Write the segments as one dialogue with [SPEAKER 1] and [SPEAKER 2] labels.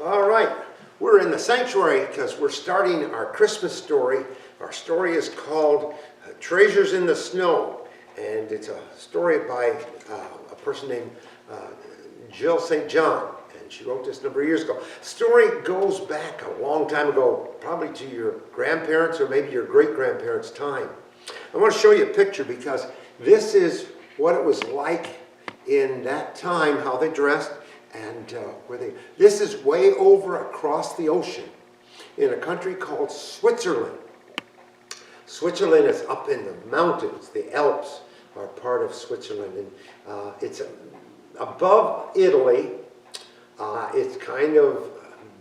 [SPEAKER 1] All right, we're in the sanctuary because we're starting our Christmas story. Our story is called Treasures in the Snow, and it's a story by a person named Jill St. John, and she wrote this a number of years ago. The story goes back a long time ago, probably to your grandparents or maybe your great-grandparents' time. I want to show you a picture because this is what it was like in that time, how they dressed. And this is way over across the ocean in a country called Switzerland. Switzerland is up in the mountains. The Alps are part of Switzerland. And it's above Italy. It's kind of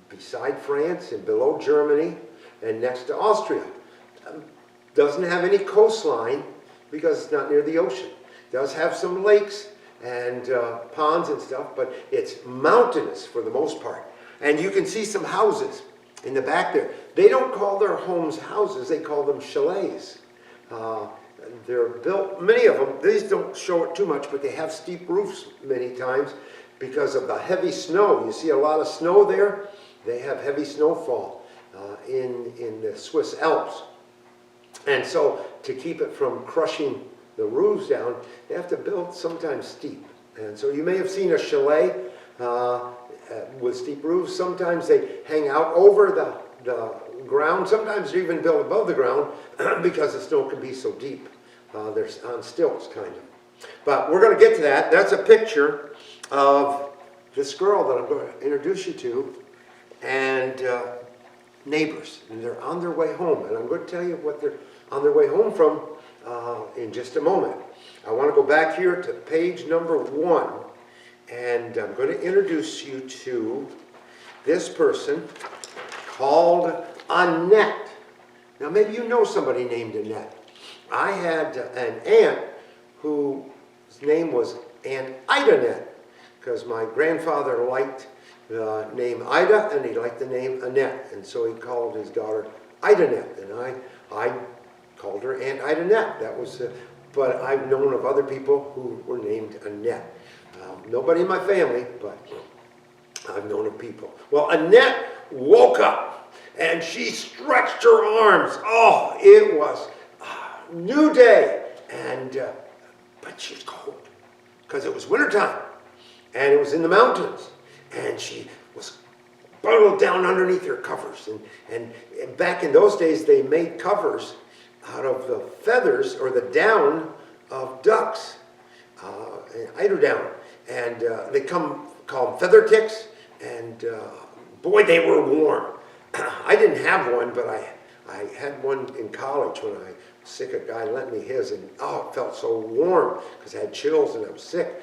[SPEAKER 1] beside France and below Germany and next to Austria. Doesn't have any coastline because it's not near the ocean. It does have some lakes and ponds and stuff, but it's mountainous for the most part. And you can see some houses in the back there. They don't call their homes houses, they call them chalets. They're built, many of them, these don't show it too much, but they have steep roofs many times because of the heavy snow. You see a lot of snow there. They have heavy snowfall in the Swiss Alps. And so to keep it from crushing the roofs down, they have to build sometimes steep. And so you may have seen a chalet with steep roofs. Sometimes they hang out over the ground. Sometimes they're even built above the ground because the snow can be so deep. They're on stilts, kind of. But we're going to get to that. That's a picture of this girl that I'm going to introduce you to and neighbors. And they're on their way home. And I'm going to tell you what they're on their way home from in just a moment. I want to go back here to page number 1, and I'm going to introduce you to this person called Annette. Now maybe you know somebody named Annette. I had an aunt whose name was Aunt Ida because my grandfather liked the name Ida and he liked the name Annette, and so he called his daughter Ida-Net, and I called her Aunt Ida-Net. That was, but I've known of other people who were named Annette. Nobody in my family, but I've known of people. Well, Annette woke up and she stretched her arms. Oh, it was a new day, and but she was cold because it was wintertime and it was in the mountains, and she was bundled down underneath her covers. And back in those days, they made covers out of the feathers or the down of ducks, eider down, and they call them feather ticks, and boy, they were warm. I didn't have one, but I had one in college when I was sick. A guy lent me his, and oh, it felt so warm because I had chills and I was sick.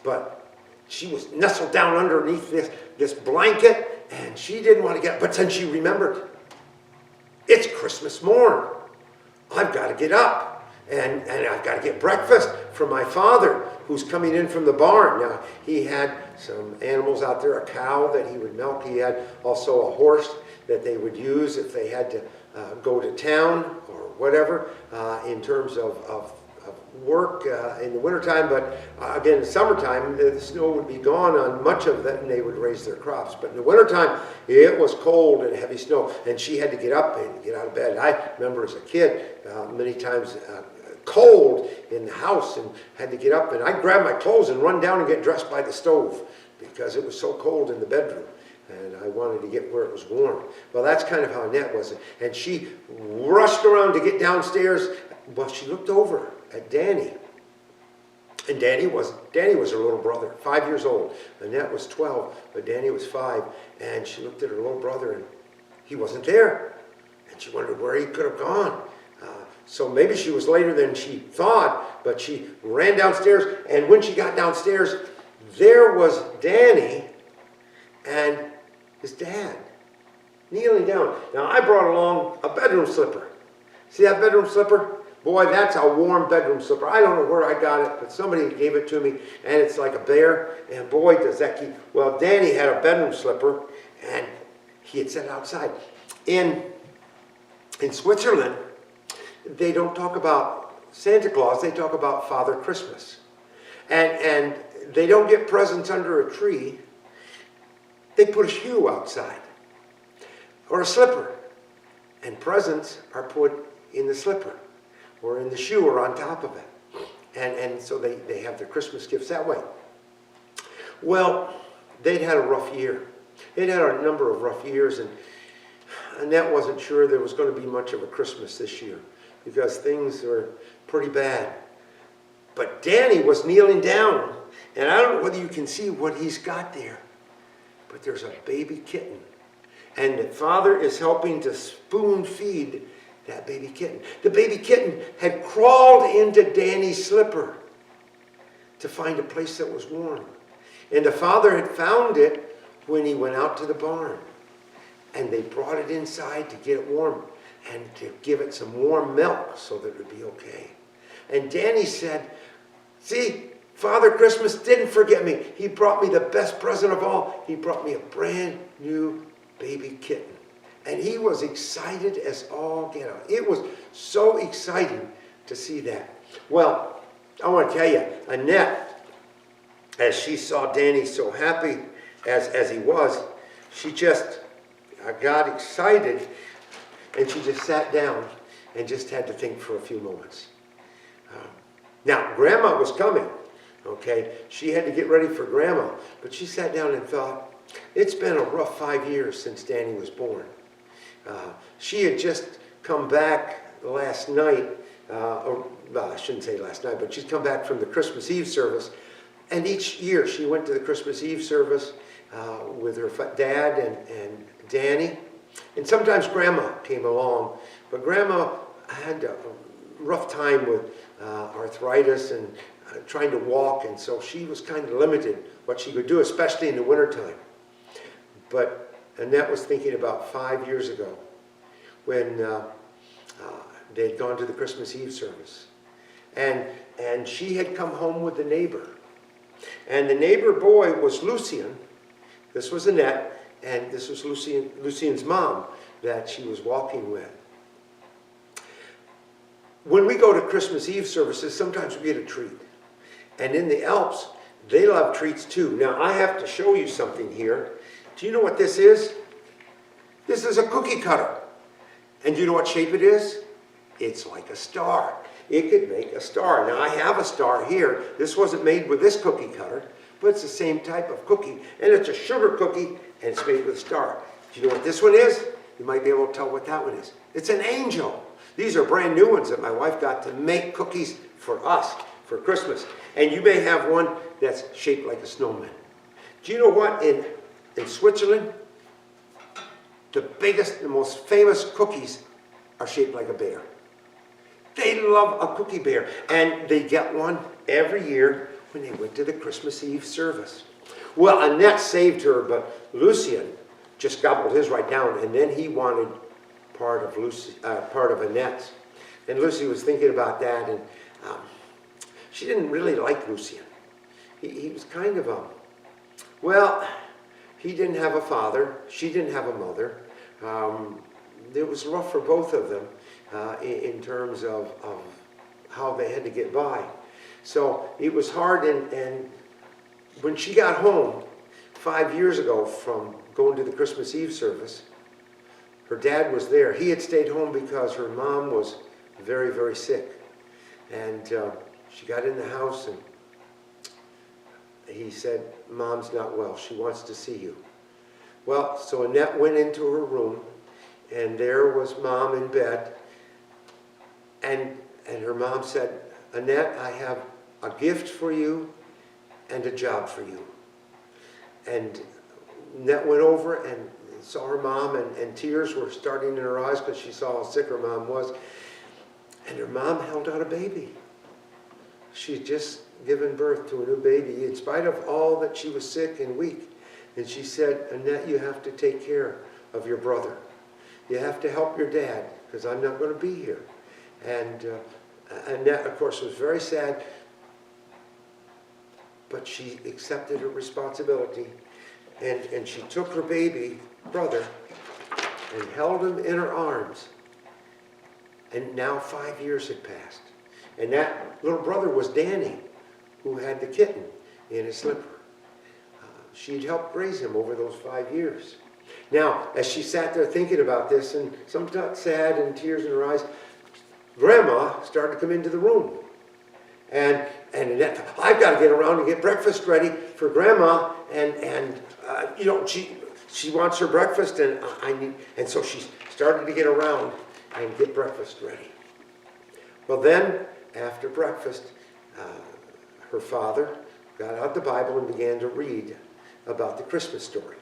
[SPEAKER 1] But she was nestled down underneath this blanket, and she didn't want to get up. But then she remembered, it's Christmas morn. I've got to get up, and I've got to get breakfast for my father, who's coming in from the barn. Now, he had some animals out there, a cow that he would milk. He had also a horse that they would use if they had to go to town or whatever in terms of work in the wintertime. But again, in the summertime, the snow would be gone on much of that, and they would raise their crops. But in the wintertime, it was cold and heavy snow, and she had to get up and get out of bed. I remember as a kid many times cold in the house and had to get up, and I'd grab my clothes and run down and get dressed by the stove because it was so cold in the bedroom, and I wanted to get where it was warm. Well, that's kind of how Annette was. And she rushed around to get downstairs. Well, she looked over at Danny, and Danny was her little brother, 5 years old. Annette was 12, but Danny was 5, and she looked at her little brother, and he wasn't there, and she wondered where he could have gone. So maybe she was later than she thought, but she ran downstairs, and when she got downstairs, there was Danny and his dad kneeling down. Now, I brought along a bedroom slipper. See that bedroom slipper? Boy, that's a warm bedroom slipper. I don't know where I got it, but somebody gave it to me, and it's like a bear, and boy, does that keep... Well, Danny had a bedroom slipper, and he had set it outside. In Switzerland, they don't talk about Santa Claus, they talk about Father Christmas. And they don't get presents under a tree. they put a shoe outside or a slipper, and presents are put in the slipper or in the shoe or on top of it. And so they have their Christmas gifts that way. Well, they'd had a rough year. They'd had a number of rough years, and Annette wasn't sure there was going to be much of a Christmas this year because things were pretty bad. But Danny was kneeling down, and I don't know whether you can see what he's got there, but there's a baby kitten. And the father is helping to spoon feed that baby kitten. The baby kitten had crawled into Danny's slipper to find a place that was warm. And the father had found it when he went out to the barn. And they brought it inside to get it warm and to give it some warm milk so that it would be okay. And Danny said, see, Father Christmas didn't forget me. He brought me the best present of all. He brought me a brand new baby kitten. And he was excited as all get out. It was so exciting to see that. Well, I want to tell you, Annette, as she saw Danny so happy as he was, she just got excited, and she just sat down and just had to think for a few moments. Now, Grandma was coming, okay? She had to get ready for Grandma, but she sat down and thought, it's been a rough 5 years since Danny was born. She had just come back last night, well, I shouldn't say last night, but she'd come back from the Christmas Eve service, and each year she went to the Christmas Eve service with her dad and Danny, and sometimes Grandma came along, but Grandma had a rough time with arthritis and trying to walk, and so she was kind of limited what she could do, especially in the wintertime. But Annette was thinking about 5 years ago when they'd gone to the Christmas Eve service. And she had come home with the neighbor. And the neighbor boy was Lucien. This was Annette, and this was Lucien's mom that she was walking with. When we go to Christmas Eve services, sometimes we get a treat. And in the Alps, they love treats too. Now, I have to show you something here. Do you know what this is? This is a cookie cutter. And do you know what shape it is? It's like a star. It could make a star. Now, I have a star here. This wasn't made with this cookie cutter, but it's the same type of cookie. And it's a sugar cookie, and it's made with a star. Do you know what this one is? You might be able to tell what that one is. It's an angel. These are brand new ones that my wife got to make cookies for us for Christmas. And you may have one that's shaped like a snowman. Do you know what? In Switzerland, the biggest, the most famous cookies are shaped like a bear. They love a cookie bear. And they get one every year when they went to the Christmas Eve service. Well, Annette saved her, but Lucien just gobbled his right down, and then he wanted part of Annette's. And Lucy was thinking about that, and she didn't really like Lucien. He was kind of well, he didn't have a father. She didn't have a mother. It was rough for both of them in terms of how they had to get by. So it was hard, and when she got home 5 years ago from going to the Christmas Eve service, her dad was there. He had stayed home because her mom was very, very sick. And she got in the house, and he said, Mom's not well. She wants to see you. Well, so Annette went into her room, and there was Mom in bed. And her mom said, Annette, I have a gift for you and a job for you. And Annette went over and saw her mom, and tears were starting in her eyes because she saw how sick her mom was. And her mom held out a baby. She'd just given birth to a new baby in spite of all that she was sick and weak. And she said, Annette, you have to take care of your brother. You have to help your dad because I'm not going to be here. And Annette, of course, was very sad, but she accepted her responsibility. And she took her baby brother and held him in her arms. And now 5 years had passed. And that little brother was Danny, who had the kitten in his slipper. she'd helped raise him over those 5 years. Now, as she sat there thinking about this, and somewhat sad and tears in her eyes, Grandma started to come into the room. And Annette thought, I've got to get around and get breakfast ready for Grandma. She wants her breakfast, and so she started to get around and get breakfast ready. Well, then, after breakfast, her father got out the Bible and began to read about the Christmas story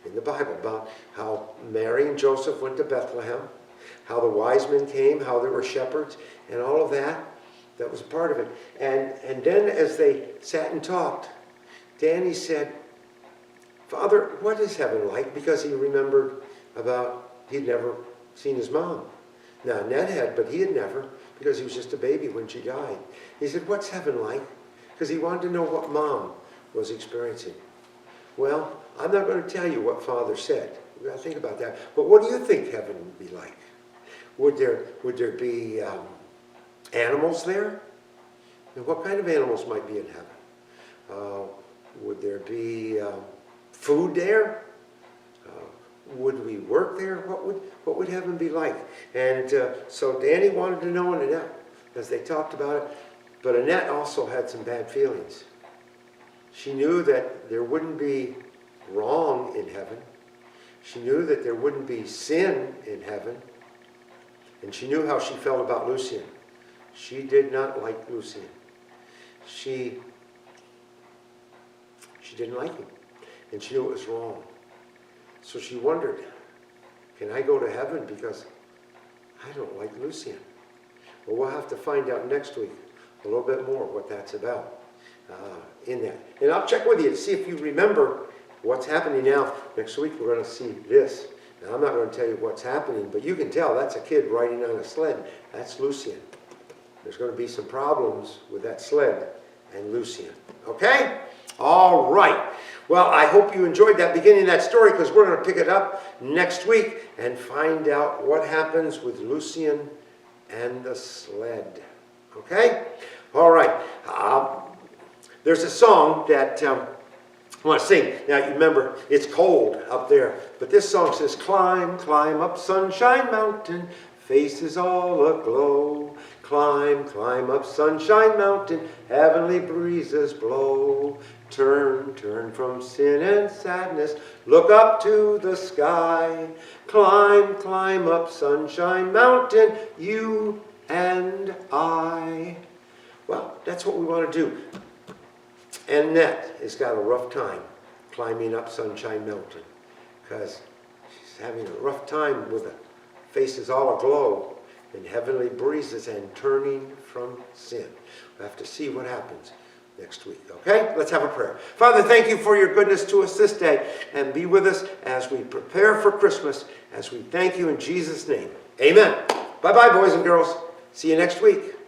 [SPEAKER 1] in the Bible, about how Mary and Joseph went to Bethlehem, how the wise men came, how there were shepherds, and all of that. That was a part of it. And then as they sat and talked, Danny said, Father, what is heaven like? Because he remembered he'd never seen his mom. Now, Ned had, but he had never, because he was just a baby when she died. He said, what's heaven like? Because he wanted to know what Mom was experiencing. Well, I'm not going to tell you what Father said. We've got to think about that. But what do you think heaven would be like? Would there be animals there? And what kind of animals might be in heaven? Would there be food there? Would we work there? What would heaven be like? And so Danny wanted to know, and Annette, as they talked about it. But Annette also had some bad feelings. She knew that there wouldn't be wrong in heaven. She knew that there wouldn't be sin in heaven. And she knew how she felt about Lucien. She did not like Lucien. She didn't like him. And she knew it was wrong. So she wondered, can I go to heaven because I don't like Lucien? Well, we'll have to find out next week a little bit more what that's about in that. And I'll check with you to see if you remember what's happening now. Next week we're going to see this. Now, I'm not going to tell you what's happening, but you can tell that's a kid riding on a sled. That's Lucien. There's going to be some problems with that sled and Lucien. Okay? All right. Well, I hope you enjoyed that beginning of that story, because we're going to pick it up next week and find out what happens with Lucien and the sled. Okay? All right. There's a song that I want to sing. Now, you remember, it's cold up there. But this song says, climb, climb up Sunshine Mountain, faces all aglow. Climb, climb up Sunshine Mountain, heavenly breezes blow. Turn, turn from sin and sadness, look up to the sky. Climb, climb up Sunshine Mountain, you and I. Well, that's what we want to do. Annette has got a rough time climbing up Sunshine Mountain because she's having a rough time with the faces all aglow and heavenly breezes and turning from sin. We'll have to see what happens next week, okay? Let's have a prayer. Father, thank you for your goodness to us this day, and be with us as we prepare for Christmas, as we thank you in Jesus' name. Amen. Bye-bye, boys and girls. See you next week.